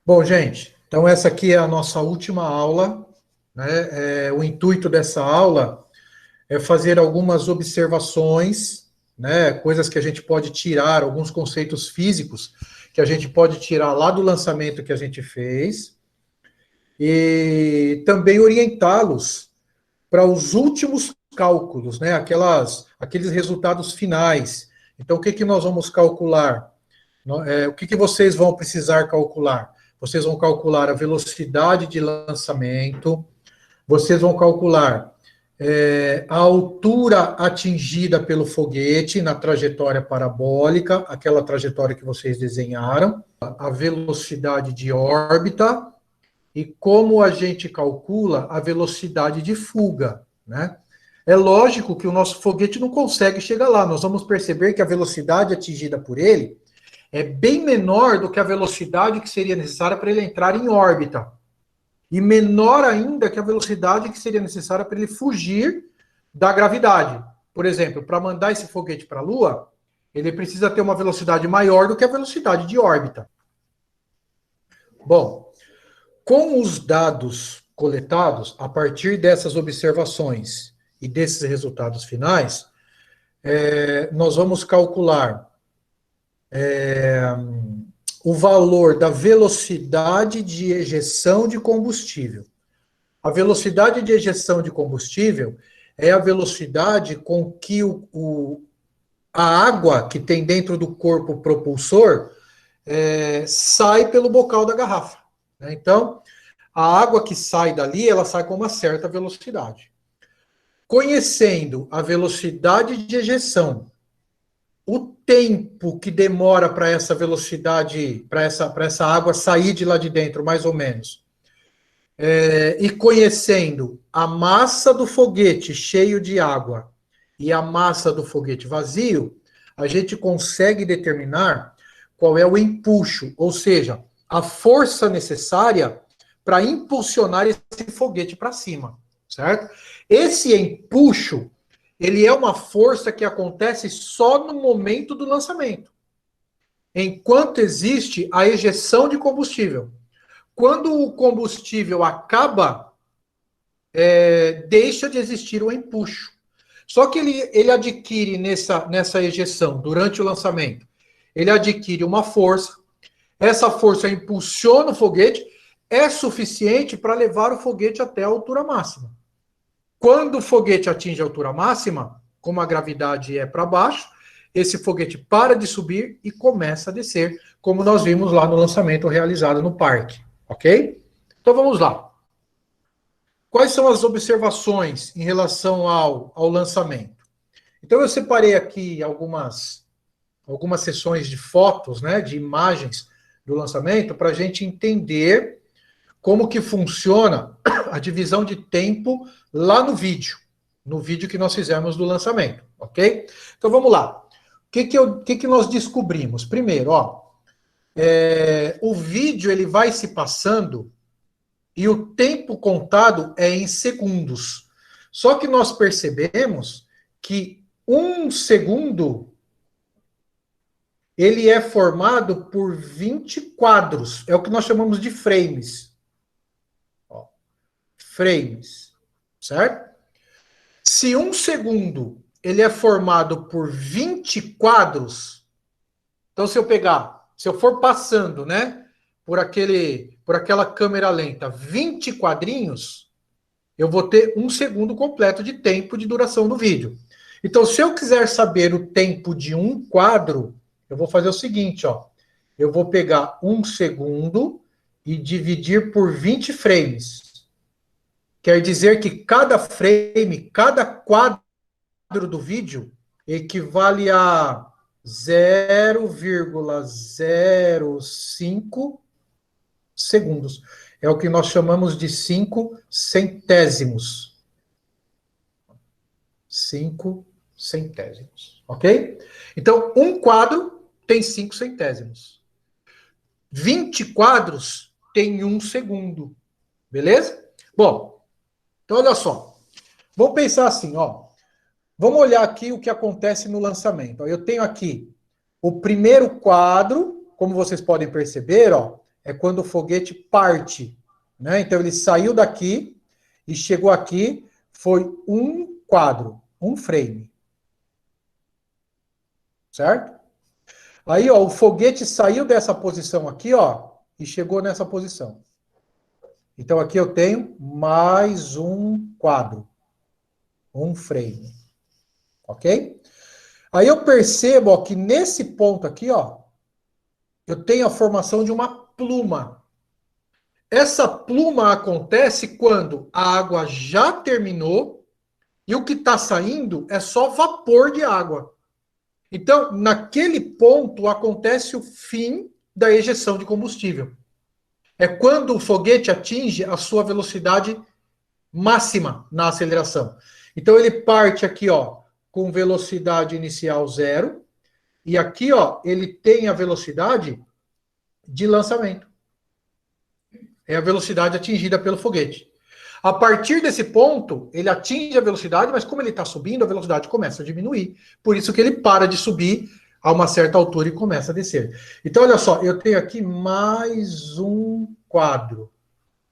Bom, gente, então essa aqui é a nossa última aula, né? O intuito dessa aula é fazer algumas observações, né? Coisas que a gente pode tirar, alguns conceitos físicos que a gente pode tirar lá do lançamento que a gente fez, e também orientá-los para os últimos cálculos, né? Aqueles resultados finais. Então, o que que nós vamos calcular? O que que vocês vão precisar calcular? Vocês vão calcular a velocidade de lançamento, vocês vão calcular a altura atingida pelo foguete na trajetória parabólica, aquela trajetória que vocês desenharam, a velocidade de órbita e como a gente calcula a velocidade de fuga, né? É lógico que o nosso foguete não consegue chegar lá. Nós vamos perceber que a velocidade atingida por ele é bem menor do que a velocidade que seria necessária para ele entrar em órbita. E menor ainda que a velocidade que seria necessária para ele fugir da gravidade. Por exemplo, para mandar esse foguete para a Lua, ele precisa ter uma velocidade maior do que a velocidade de órbita. Bom, com os dados coletados, a partir dessas observações e desses resultados finais, nós vamos calcular o valor da velocidade de ejeção de combustível. A velocidade de ejeção de combustível é a velocidade com que a água que tem dentro do corpo propulsor sai pelo bocal da garrafa. Né? Então, a água que sai dali, ela sai com uma certa velocidade. Conhecendo a velocidade de ejeção, o tempo que demora para essa velocidade, para essa água sair de lá de dentro, mais ou menos, e conhecendo a massa do foguete cheio de água e a massa do foguete vazio, a gente consegue determinar qual é o empuxo, ou seja, a força necessária para impulsionar esse foguete para cima, certo? Esse empuxo, ele é uma força que acontece só no momento do lançamento, enquanto existe a ejeção de combustível. Quando o combustível acaba, deixa de existir o empuxo. Só que ele adquire nessa ejeção, durante o lançamento, ele adquire uma força, essa força impulsiona o foguete, é suficiente para levar o foguete até a altura máxima. Quando o foguete atinge a altura máxima, como a gravidade é para baixo, esse foguete para de subir e começa a descer, como nós vimos lá no lançamento realizado no parque, ok? Então vamos lá. Quais são as observações em relação ao lançamento? Então eu separei aqui algumas sessões de fotos, né, de imagens do lançamento, para a gente entender como que funciona a divisão de tempo lá no vídeo que nós fizemos do lançamento, ok? Então vamos lá. O que nós descobrimos? Primeiro, o vídeo ele vai se passando e o tempo contado é em segundos. Só que nós percebemos que um segundo ele é formado por 20 quadros. É o que nós chamamos de frames. Frames, certo? Se um segundo ele é formado por 20 quadros, então se eu for passando, né, por aquela câmera lenta, 20 quadrinhos, eu vou ter um segundo completo de tempo de duração do vídeo. Então, se eu quiser saber o tempo de um quadro, eu vou fazer o seguinte, eu vou pegar um segundo e dividir por 20 frames. Quer dizer que cada frame, cada quadro do vídeo equivale a 0,05 segundos. É o que nós chamamos de 5 centésimos. 5 centésimos, ok? Então, um quadro tem 5 centésimos. 20 quadros tem 1 segundo. Beleza? Bom, então, olha só. Vamos pensar assim, Vamos olhar aqui o que acontece no lançamento. Eu tenho aqui o primeiro quadro, como vocês podem perceber, ó, é quando o foguete parte, né? Então ele saiu daqui e chegou aqui, foi um quadro, um frame. Certo? Aí, ó, o foguete saiu dessa posição aqui, ó, e chegou nessa posição. Então aqui eu tenho mais um quadro, um frame. OK? Aí eu percebo, ó, que nesse ponto aqui, ó, eu tenho a formação de uma pluma. Essa pluma acontece quando a água já terminou e o que está saindo é só vapor de água. Então, naquele ponto, acontece o fim da ejeção de combustível. É quando o foguete atinge a sua velocidade máxima na aceleração. Então, ele parte aqui, ó, com velocidade inicial 0, e aqui, ó, ele tem a velocidade de lançamento. É a velocidade atingida pelo foguete. A partir desse ponto, ele atinge a velocidade, mas como ele está subindo, a velocidade começa a diminuir. Por isso que ele para de subir a uma certa altura e começa a descer. Então, olha só, eu tenho aqui mais um quadro.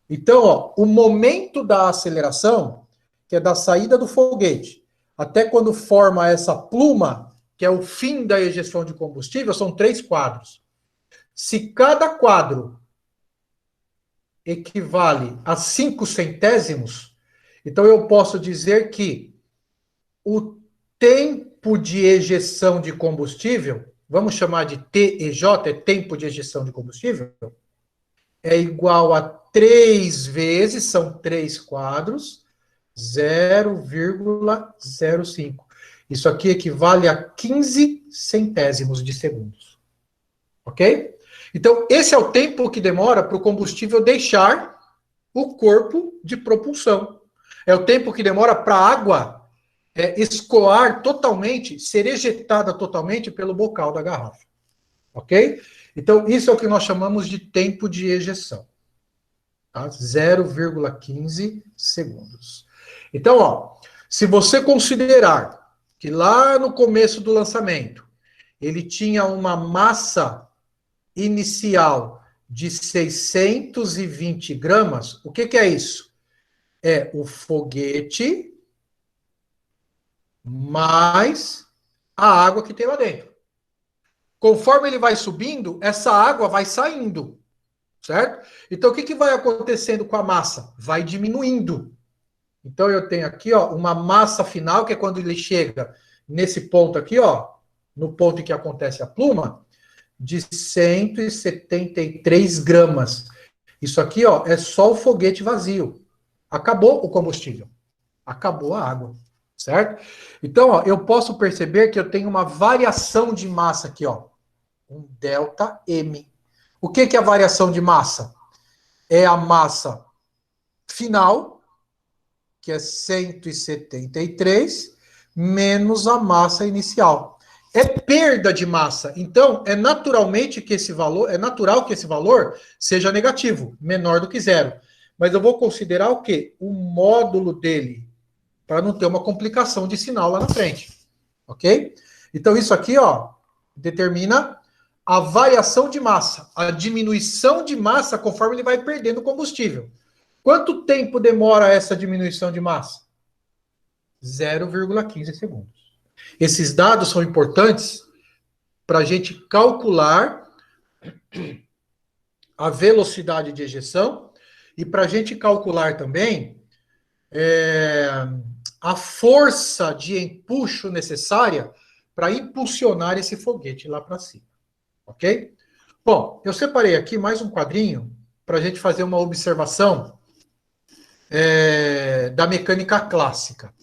Então, ó, o momento da aceleração, que é da saída do foguete, até quando forma essa pluma, que é o fim da ejeção de combustível, são 3 quadros. Se cada quadro equivale a 5 centésimos, então eu posso dizer que o tempo de ejeção de combustível, vamos chamar de TEJ, é tempo de ejeção de combustível, é igual a 3 vezes, são 3 quadros, 0,05. Isso aqui equivale a 15 centésimos de segundos. Ok? Então, esse é o tempo que demora para o combustível deixar o corpo de propulsão. É o tempo que demora para a água escoar totalmente, ser ejetada totalmente pelo bocal da garrafa. Ok? Então, isso é o que nós chamamos de tempo de ejeção. Tá? 0,15 segundos. Então, ó, se você considerar que lá no começo do lançamento ele tinha uma massa inicial de 620 gramas, o que é isso? É o foguete mais a água que tem lá dentro. Conforme ele vai subindo, essa água vai saindo, certo? Então, o que vai acontecendo com a massa? Vai diminuindo. Então, eu tenho aqui, ó, uma massa final, que é quando ele chega nesse ponto aqui, ó, no ponto em que acontece a pluma, de 173 gramas. Isso aqui, ó, é só o foguete vazio. Acabou o combustível. Acabou a água, certo? Então, ó, eu posso perceber que eu tenho uma variação de massa aqui, ó. Um ΔM. O que é a variação de massa? É a massa final, que é 173, menos a massa inicial. É perda de massa. Então, é natural que esse valor seja negativo, menor do que 0. Mas eu vou considerar o quê? O módulo dele, para não ter uma complicação de sinal lá na frente. Ok? Então, isso aqui, ó, determina a variação de massa, a diminuição de massa conforme ele vai perdendo combustível. Quanto tempo demora essa diminuição de massa? 0,15 segundos. Esses dados são importantes para a gente calcular a velocidade de ejeção e para a gente calcular também a força de empuxo necessária para impulsionar esse foguete lá para cima. Ok? Bom, eu separei aqui mais um quadrinho para a gente fazer uma observação da mecânica clássica.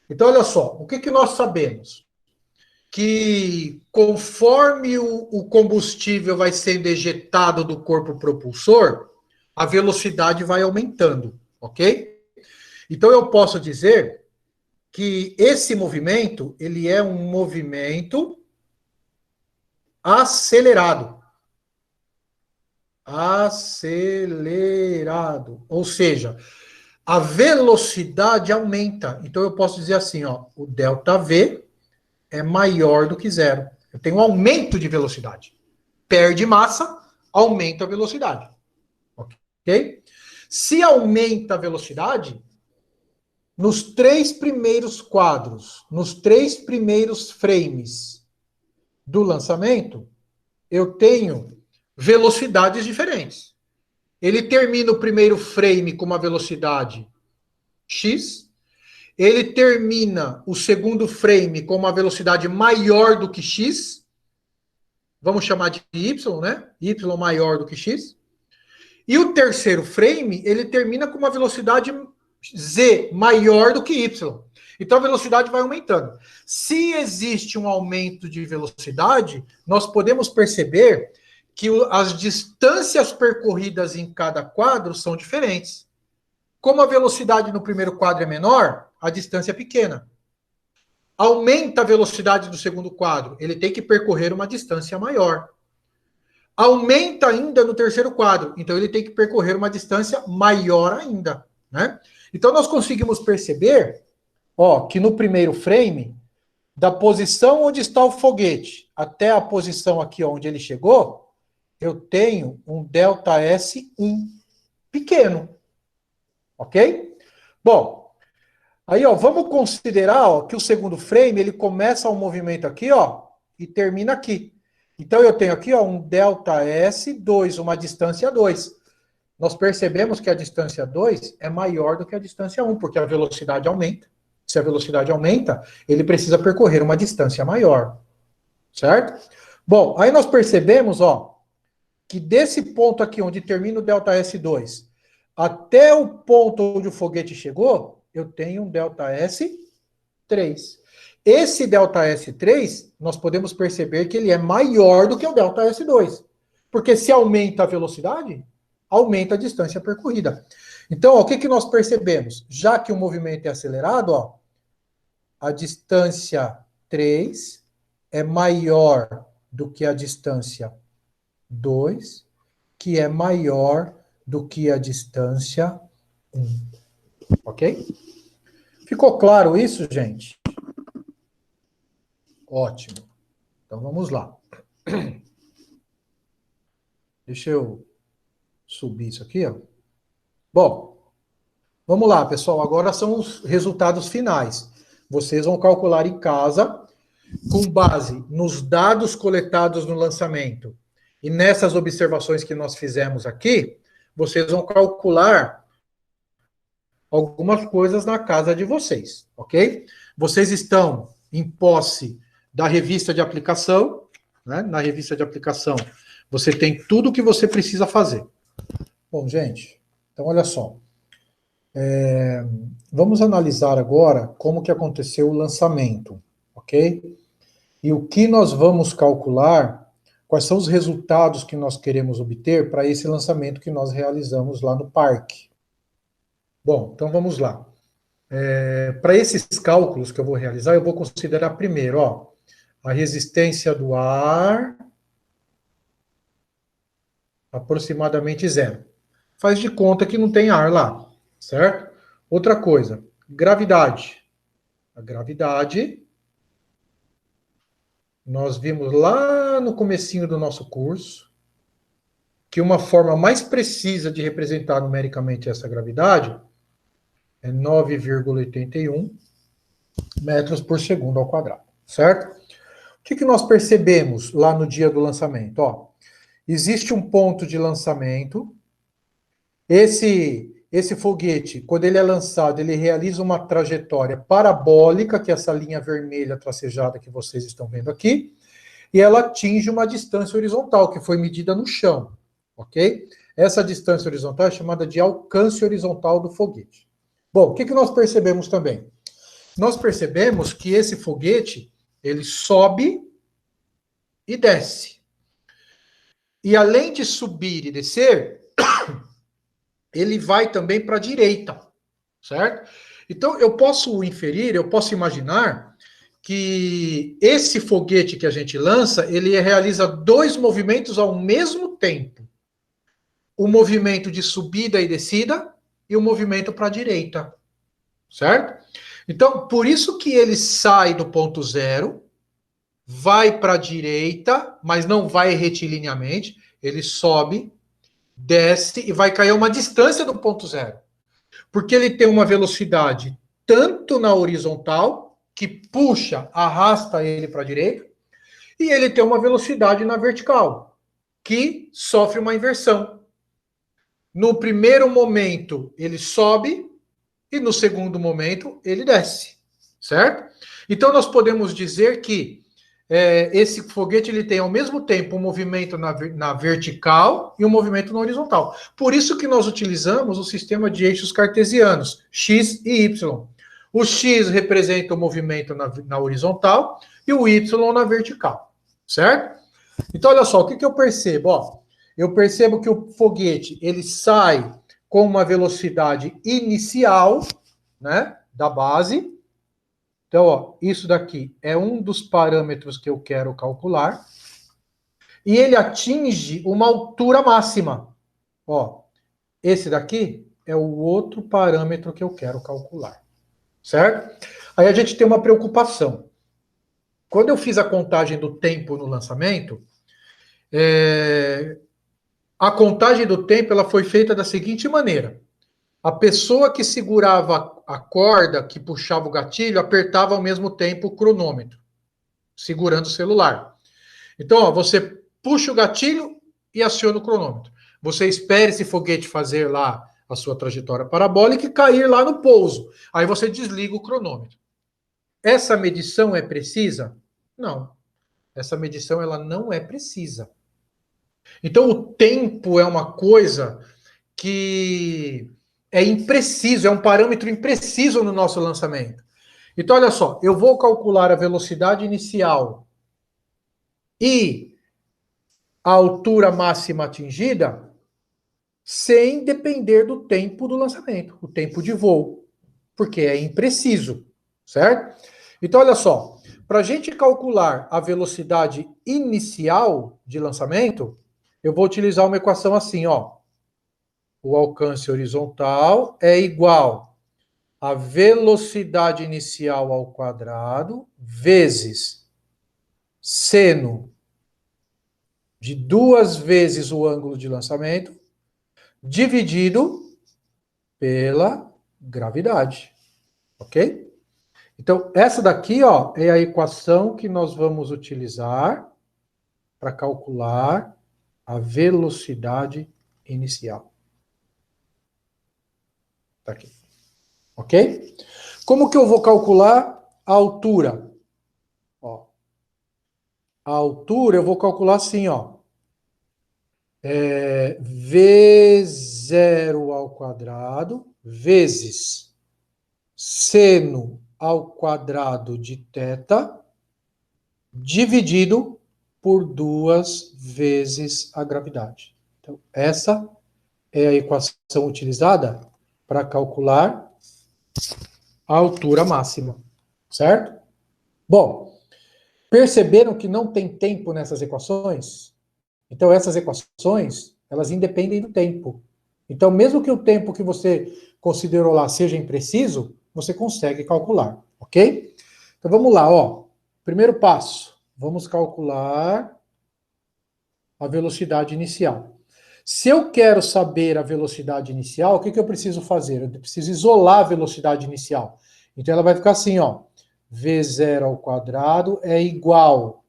Então, olha só, o que nós sabemos? Que conforme o combustível vai sendo ejetado do corpo propulsor, a velocidade vai aumentando, ok? Então, eu posso dizer que esse movimento, ele é um movimento acelerado. Acelerado. Ou seja, a velocidade aumenta. Então, eu posso dizer assim, ó, o ΔV é maior do que 0. Eu tenho um aumento de velocidade. perde massa, aumenta a velocidade. Ok? Se aumenta a velocidade, nos 3 primeiros quadros, nos 3 primeiros frames do lançamento, eu tenho velocidades diferentes. Ele termina o primeiro frame com uma velocidade x, ele termina o segundo frame com uma velocidade maior do que x, vamos chamar de y, né? Y maior do que x. E o terceiro frame, ele termina com uma velocidade z maior do que y. Então a velocidade vai aumentando. Se existe um aumento de velocidade, nós podemos perceber que as distâncias percorridas em cada quadro são diferentes. Como a velocidade no primeiro quadro é menor, a distância é pequena. Aumenta a velocidade do segundo quadro, ele tem que percorrer uma distância maior. Aumenta ainda no terceiro quadro, então ele tem que percorrer uma distância maior ainda, né? Então nós conseguimos perceber, ó, que no primeiro frame, da posição onde está o foguete até a posição aqui onde ele chegou, eu tenho um ΔS1 pequeno, ok? Bom, aí, ó, vamos considerar, ó, que o segundo frame, ele começa um movimento aqui, ó, e termina aqui. Então, eu tenho aqui, ó, um ΔS2, uma distância 2. Nós percebemos que a distância 2 é maior do que a distância 1, porque a velocidade aumenta. Se a velocidade aumenta, ele precisa percorrer uma distância maior, certo? Bom, aí nós percebemos, ó, que desse ponto aqui, onde termina o ΔS2, até o ponto onde o foguete chegou, eu tenho um ΔS3. Esse ΔS3, nós podemos perceber que ele é maior do que o ΔS2. Porque se aumenta a velocidade, aumenta a distância percorrida. Então, ó, o que, que nós percebemos? Já que o movimento é acelerado, ó, a distância 3 é maior do que a distância 2, que é maior do que a distância 1. Ok? Ficou claro isso, gente? Ótimo. Então, vamos lá. Deixa eu subir isso aqui, ó. Bom, vamos lá, pessoal. Agora são os resultados finais. Vocês vão calcular em casa, com base nos dados coletados no lançamento e nessas observações que nós fizemos aqui, vocês vão calcular algumas coisas na casa de vocês, ok? Vocês estão em posse da revista de aplicação, né? Na revista de aplicação, você tem tudo o que você precisa fazer. Bom, gente, então olha só. Vamos analisar agora como que aconteceu o lançamento, ok? E o que nós vamos calcular, quais são os resultados que nós queremos obter para esse lançamento que nós realizamos lá no parque. Bom, então vamos lá. Para esses cálculos que eu vou realizar, eu vou considerar primeiro, ó, a resistência do ar, aproximadamente zero. Faz de conta que não tem ar lá, certo? Outra coisa, gravidade. A gravidade, nós vimos lá no comecinho do nosso curso, que uma forma mais precisa de representar numericamente essa gravidade é 9,81 metros por segundo ao quadrado, certo? O que nós percebemos lá no dia do lançamento? Ó, existe um ponto de lançamento. Esse foguete, quando ele é lançado, ele realiza uma trajetória parabólica, que é essa linha vermelha tracejada que vocês estão vendo aqui, e ela atinge uma distância horizontal, que foi medida no chão, ok? Essa distância horizontal é chamada de alcance horizontal do foguete. Bom, o que nós percebemos também? Nós percebemos que esse foguete, ele sobe e desce. E além de subir e descer, ele vai também para a direita, certo? Então, eu posso inferir, eu posso imaginar que esse foguete que a gente lança, ele realiza 2 movimentos ao mesmo tempo. O movimento de subida e descida e o movimento para a direita, certo? Então, por isso que ele sai do ponto zero, vai para a direita, mas não vai retilineamente, ele sobe, desce e vai cair a uma distância do ponto zero. Porque ele tem uma velocidade tanto na horizontal, que puxa, arrasta ele para a direita, e ele tem uma velocidade na vertical, que sofre uma inversão. No primeiro momento, ele sobe, e no segundo momento, ele desce, certo? Então, nós podemos dizer que esse foguete ele tem ao mesmo tempo um movimento na vertical e um movimento na horizontal. Por isso que nós utilizamos o sistema de eixos cartesianos, X e Y. O X representa o movimento na horizontal e o Y na vertical, certo? Então, olha só, o que eu percebo? Ó, eu percebo que o foguete ele sai com uma velocidade inicial, né, da base. Então, ó, isso daqui é um dos parâmetros que eu quero calcular. E ele atinge uma altura máxima. Ó, esse daqui é o outro parâmetro que eu quero calcular. Certo? Aí a gente tem uma preocupação. Quando eu fiz a contagem do tempo no lançamento, a contagem do tempo ela foi feita da seguinte maneira. A pessoa que segurava a corda, que puxava o gatilho, apertava ao mesmo tempo o cronômetro, segurando o celular. Então, ó, você puxa o gatilho e aciona o cronômetro. Você espera esse foguete fazer lá a sua trajetória parabólica e cair lá no pouso. Aí você desliga o cronômetro. Essa medição é precisa? Não. Essa medição ela não é precisa. Então, o tempo é uma coisa que é impreciso, é um parâmetro impreciso no nosso lançamento. Então, olha só, eu vou calcular a velocidade inicial e a altura máxima atingida sem depender do tempo do lançamento, o tempo de voo, porque é impreciso, certo? Então, olha só, para a gente calcular a velocidade inicial de lançamento, eu vou utilizar uma equação assim, ó. O alcance horizontal é igual a velocidade inicial ao quadrado vezes seno de 2 vezes o ângulo de lançamento dividido pela gravidade, ok? Então, essa daqui, ó, é a equação que nós vamos utilizar para calcular a velocidade inicial. Tá aqui, ok? Como que eu vou calcular a altura? Ó, a altura eu vou calcular assim, ó. V0 ao quadrado vezes seno ao quadrado de θ dividido por 2 vezes a gravidade. Então, essa é a equação utilizada para calcular a altura máxima, certo? Bom, perceberam que não tem tempo nessas equações? Então, essas equações, elas independem do tempo. Então, mesmo que o tempo que você considerou lá seja impreciso, você consegue calcular, ok? Então, vamos lá, ó. Primeiro passo, vamos calcular a velocidade inicial. Se eu quero saber a velocidade inicial, o que eu preciso fazer? Eu preciso isolar a velocidade inicial. Então, ela vai ficar assim, ó. V0 ao quadrado é igual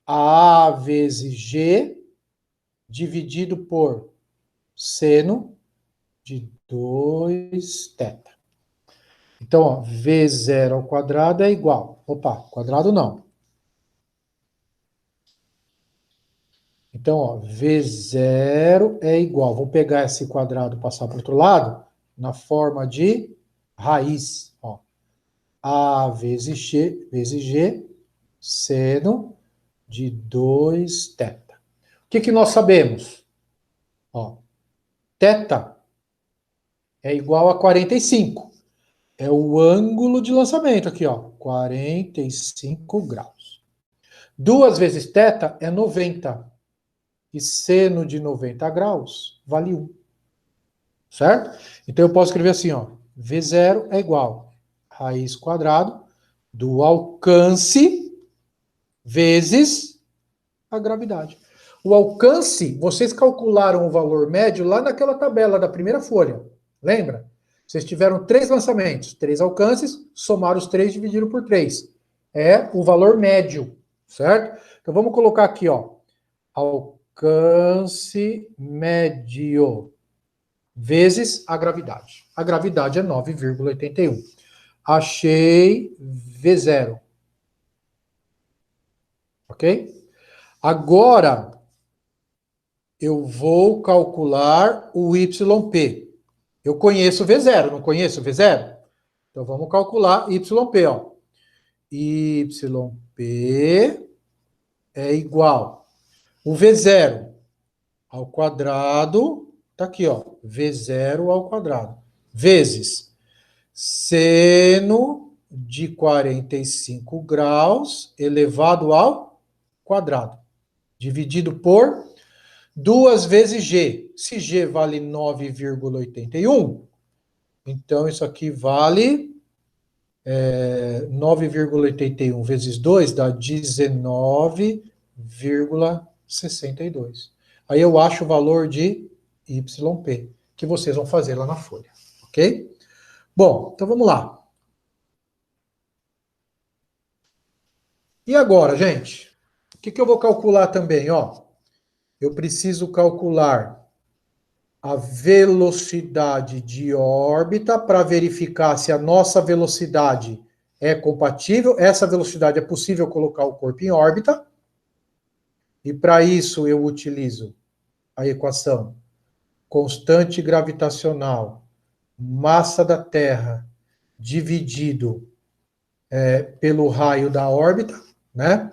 a vezes G dividido por seno de 2θ. Então, ó, V0 ao quadrado é igual. Opa, quadrado não. Então, ó, V0 é igual. Vou pegar esse quadrado e passar para o outro lado, na forma de raiz. Ó. A vezes G, seno de 2θ. O que nós sabemos? Ó, θ é igual a 45. É o ângulo de lançamento aqui, ó, 45 graus. 2 vezes θ é 90. E seno de 90 graus vale 1. Certo? Então eu posso escrever assim, ó, V0 é igual a raiz quadrada do alcance vezes a gravidade. O alcance, vocês calcularam o valor médio lá naquela tabela da primeira folha. Lembra? Vocês tiveram 3 lançamentos, 3 alcances, somaram os 3 e dividiram por 3. É o valor médio, certo? Então vamos colocar aqui, ó. Alcance médio vezes a gravidade. A gravidade é 9,81. Achei V0. Ok? Agora, eu vou calcular o YP. Eu conheço V0, não conheço V0? Então, vamos calcular YP, ó. YP é igual. O V0 ao quadrado, tá aqui, ó. V0 ao quadrado. Vezes seno de 45 graus elevado ao quadrado. Dividido por 2 vezes G. Se G vale 9,81, então isso aqui vale 9,81 vezes 2 dá 19,62. Aí eu acho o valor de YP, que vocês vão fazer lá na folha, ok? Bom, então vamos lá. E agora, gente? O que eu vou calcular também, ó? Eu preciso calcular a velocidade de órbita para verificar se a nossa velocidade é compatível. Essa velocidade é possível colocar o corpo em órbita. E para isso eu utilizo a equação constante gravitacional, massa da Terra, dividido pelo raio da órbita, né?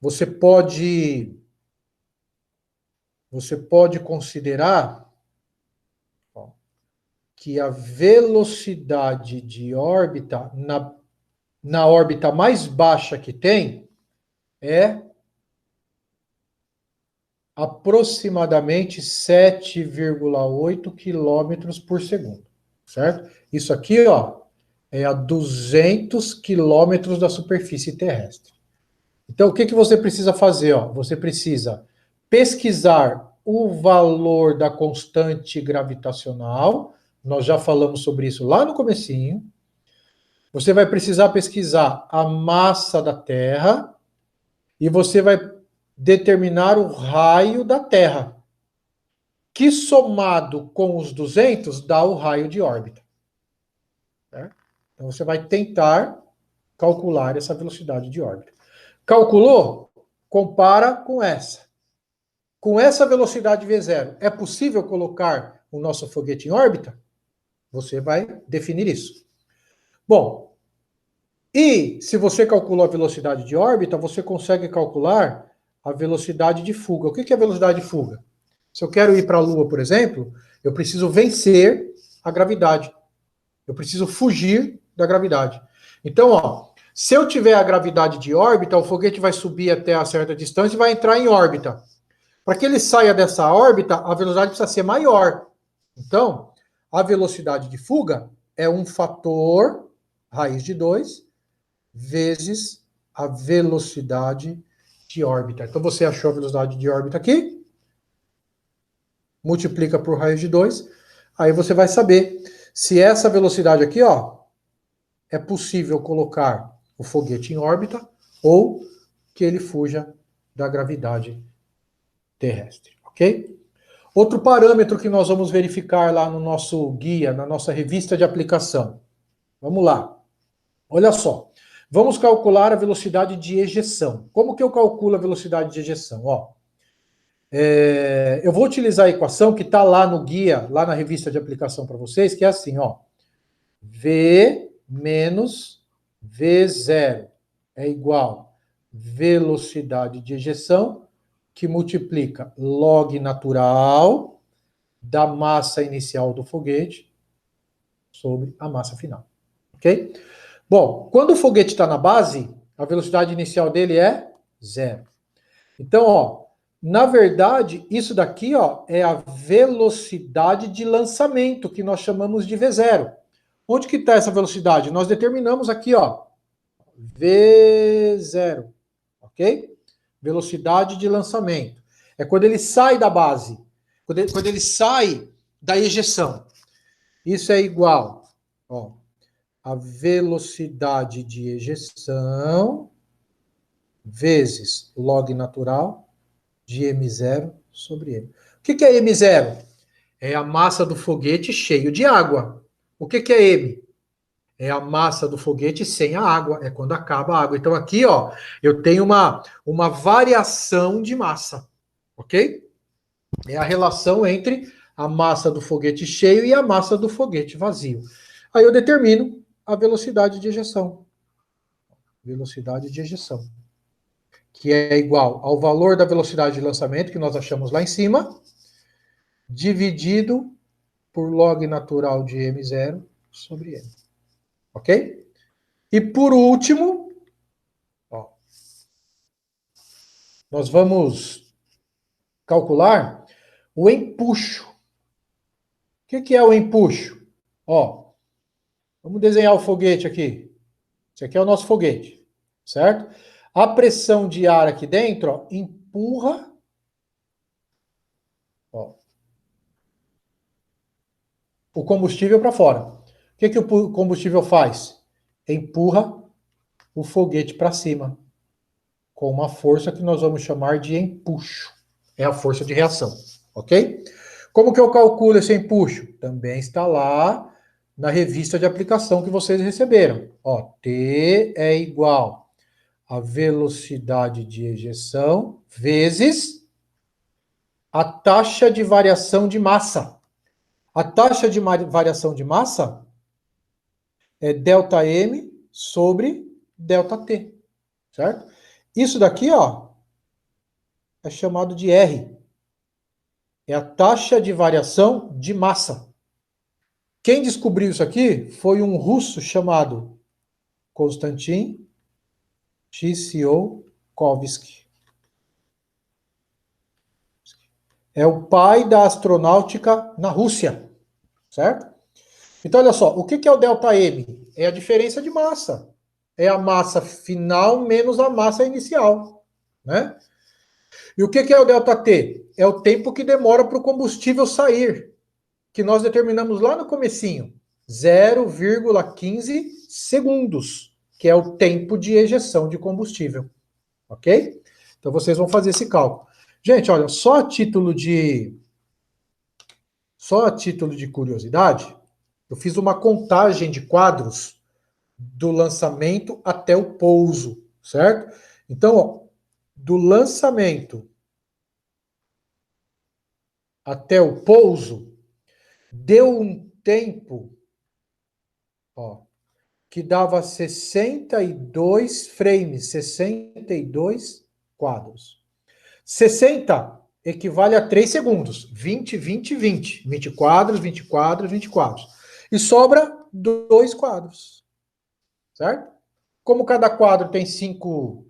Você pode considerar que a velocidade de órbita, na órbita mais baixa que tem, é aproximadamente 7,8 quilômetros por segundo, certo? Isso aqui, ó, é a 200 quilômetros da superfície terrestre. Então, o que você precisa fazer? Ó? Você precisa pesquisar o valor da constante gravitacional. Nós já falamos sobre isso lá no comecinho. Você vai precisar pesquisar a massa da Terra e você vai determinar o raio da Terra, que somado com os 200 dá o raio de órbita. Certo? Então, você vai tentar calcular essa velocidade de órbita. Calculou? Compara com essa. Com essa velocidade V0, é possível colocar o nosso foguete em órbita? Você vai definir isso. Bom, e se você calculou a velocidade de órbita, você consegue calcular a velocidade de fuga. O que é a velocidade de fuga? Se eu quero ir para a Lua, por exemplo, eu preciso vencer a gravidade. Eu preciso fugir da gravidade. Então, ó, se eu tiver a gravidade de órbita, o foguete vai subir até a certa distância e vai entrar em órbita. Para que ele saia dessa órbita, a velocidade precisa ser maior. Então, a velocidade de fuga é um fator raiz de 2 vezes a velocidade de órbita. Então, você achou a velocidade de órbita aqui, multiplica por raiz de 2, aí você vai saber se essa velocidade aqui, ó, é possível colocar o foguete em órbita ou que ele fuja da gravidade terrestre, ok? Outro parâmetro que nós vamos verificar lá no nosso guia, na nossa revista de aplicação. Vamos lá. Olha só. Vamos calcular a velocidade de ejeção. Como que eu calculo a velocidade de ejeção? Ó, eu vou utilizar a equação que está lá no guia, lá na revista de aplicação para vocês, que é assim, ó. V menos V0 é igual velocidade de ejeção, que multiplica log natural da massa inicial do foguete sobre a massa final. Ok? Bom, quando o foguete está na base, a velocidade inicial dele é 0. Então, ó, na verdade, isso daqui, ó, é a velocidade de lançamento, que nós chamamos de V0. Onde que está essa velocidade? Nós determinamos aqui, ó, V0, ok? Velocidade de lançamento. É quando ele sai da base, quando ele sai da ejeção. Isso é igual, ó, a velocidade de ejeção vezes log natural de m0 sobre m. O que é m0? É a massa do foguete cheio de água. O que é m? É a massa do foguete sem a água, é quando acaba a água. Então aqui, ó, eu tenho uma variação de massa, ok? É a relação entre a massa do foguete cheio e a massa do foguete vazio. Aí eu determino a velocidade de ejeção. Velocidade de ejeção. Que é igual ao valor da velocidade de lançamento, que nós achamos lá em cima, dividido por log natural de m0 sobre m. Ok? E por último, ó, nós vamos calcular o empuxo. O que é o empuxo? Ó, vamos desenhar o foguete aqui. Esse aqui é o nosso foguete, certo? A pressão de ar aqui dentro, ó, empurra, ó, o combustível para fora. O que o combustível faz? Empurra o foguete para cima, com uma força que nós vamos chamar de empuxo. É a força de reação, ok? Como que eu calculo esse empuxo? Também está lá na revista de aplicação que vocês receberam. Ó, T é igual a velocidade de ejeção vezes a taxa de variação de massa. A taxa de variação de massa é ΔM sobre ΔT, certo? Isso daqui, ó, é chamado de R. É a taxa de variação de massa. Quem descobriu isso aqui foi um chamado Konstantin Tsiolkovsky. É o pai da astronáutica na Rússia, certo? Então, olha só, o que é o ΔM? É a diferença de massa. É a massa final menos a massa inicial, né? E o que é o ΔT? É o tempo que demora para o combustível sair, que nós determinamos lá no comecinho, 0,15 segundos, que é o tempo de ejeção de combustível, ok? Então vocês vão fazer esse cálculo. Gente, olha, só a título de curiosidade, eu fiz uma contagem de quadros do lançamento até o pouso, certo? Então, ó, do lançamento até o pouso, deu um tempo, ó, que dava 62 frames, 62 quadros. 60 equivale a 3 segundos. 20, 20, 20. 20 quadros, 20 quadros, 20 quadros. E sobra 2 quadros. Certo? Como cada quadro tem 5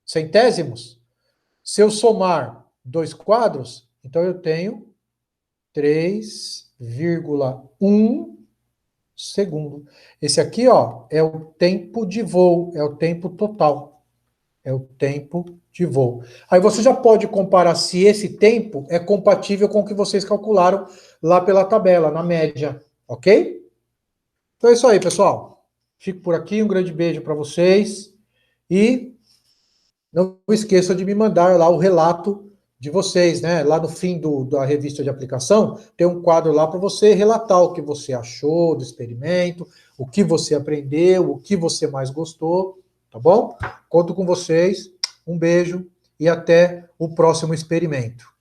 centésimos, se eu somar 2 quadros, então eu tenho 3,1 segundo. Esse aqui, ó, é o tempo de voo, é o tempo total. É o tempo de voo. Aí você já pode comparar se esse tempo é compatível com o que vocês calcularam lá pela tabela, na média, ok? Então é isso aí, pessoal. Fico por aqui, um grande beijo para vocês e não esqueça de me mandar lá o relato de vocês, né? Lá no fim da revista de aplicação, tem um quadro lá para você relatar o que você achou do experimento, o que você aprendeu, o que você mais gostou, tá bom? Conto com vocês, um beijo e até o próximo experimento.